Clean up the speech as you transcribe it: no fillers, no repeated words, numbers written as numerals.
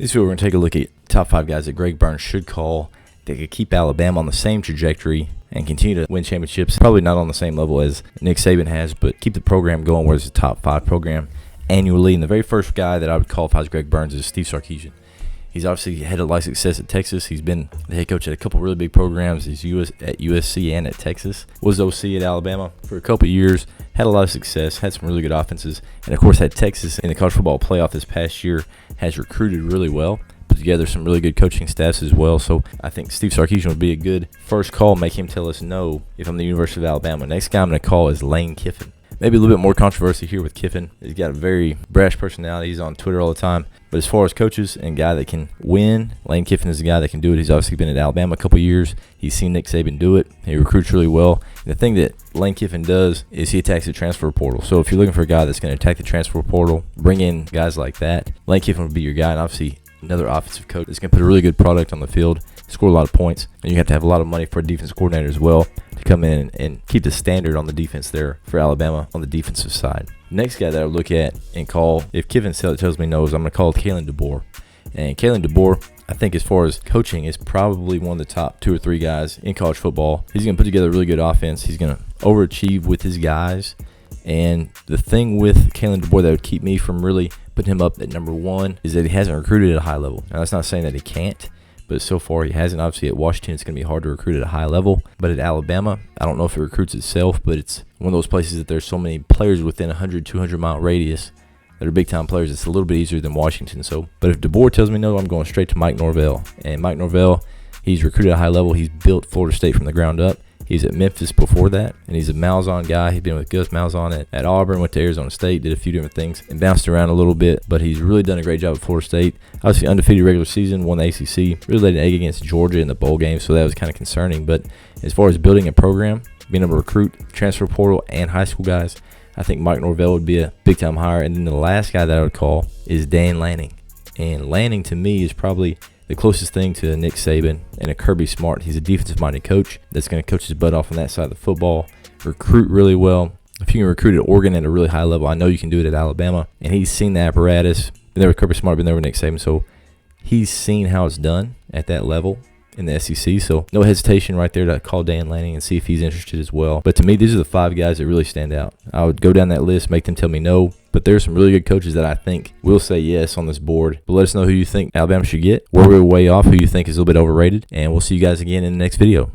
This video, we're going to take a look at top 5 guys that Greg Byrnes should call that could keep Alabama on the same trajectory and continue to win championships. Probably not on the same level as Nick Saban has, but keep the program going where it's a top 5 program annually. And the very first guy that I would call if I was Greg Byrnes is Steve Sarkisian. He's obviously had a lot of success at Texas. He's been the head coach at a couple really big programs. He's at USC and at Texas. Was OC at Alabama for a couple of years. Had a lot of success. Had some really good offenses. And, of course, had Texas in the college football playoff this past year. Has recruited really well. Put together some really good coaching staffs as well. So I think Steve Sarkisian would be a good first call. Make him tell us no if I'm the University of Alabama. Next guy I'm going to call is Lane Kiffin. Maybe a little bit more controversy here with Kiffin. He's got a very brash personality. He's on Twitter all the time. But as far as coaches and guy that can win, Lane Kiffin is the guy that can do it. He's obviously been at Alabama a couple years. He's seen Nick Saban do it. He recruits really well. And the thing that Lane Kiffin does is he attacks the transfer portal. So if you're looking for a guy that's going to attack the transfer portal, bring in guys like that, Lane Kiffin would be your guy. And obviously another offensive coach that's going to put a really good product on the field, score a lot of points, and you have to have a lot of money for a defense coordinator as well to come in and keep the standard on the defense there for Alabama on the defensive side. Next guy that I would look at and call, if Kiffin tells me no, is I'm going to call Kalen DeBoer. And Kalen DeBoer, I think as far as coaching, is probably one of the top 2 or 3 guys in college football. He's going to put together a really good offense. He's going to overachieve with his guys. And the thing with Kalen DeBoer that would keep me from really putting him up at number 1 is that he hasn't recruited at a high level. Now, that's not saying that he can't, but so far he hasn't. Obviously, at Washington, it's going to be hard to recruit at a high level. But at Alabama, I don't know if it recruits itself, but it's one of those places that there's so many players within 100, 200-mile radius that are big-time players. It's a little bit easier than Washington. But if DeBoer tells me no, I'm going straight to Mike Norvell. And Mike Norvell, he's recruited at a high level. He's built Florida State from the ground up. He's at Memphis before that, and he's a Malzahn guy. He's been with Gus Malzahn at Auburn, went to Arizona State, did a few different things, and bounced around a little bit, but he's really done a great job at Florida State. Obviously, undefeated regular season, won the ACC, really laid an egg against Georgia in the bowl game, so that was kind of concerning. But as far as building a program, being able to recruit transfer portal and high school guys, I think Mike Norvell would be a big-time hire. And then the last guy that I would call is Dan Lanning. And Lanning, to me, is probably the closest thing to Nick Saban and a Kirby Smart. He's a defensive-minded coach that's going to coach his butt off on that side of the football, recruit really well. If you can recruit at Oregon at a really high level, I know you can do it at Alabama. And he's seen the apparatus. Been there with Kirby Smart, been there with Nick Saban. So he's seen how it's done at that level in the SEC. So no hesitation right there to call Dan Lanning and see if he's interested as well. But to me, these are the 5 guys that really stand out. I would go down that list, make them tell me no. But there's some really good coaches that I think will say yes on this board. But let us know who you think Alabama should get, where we're way off, who you think is a little bit overrated. And we'll see you guys again in the next video.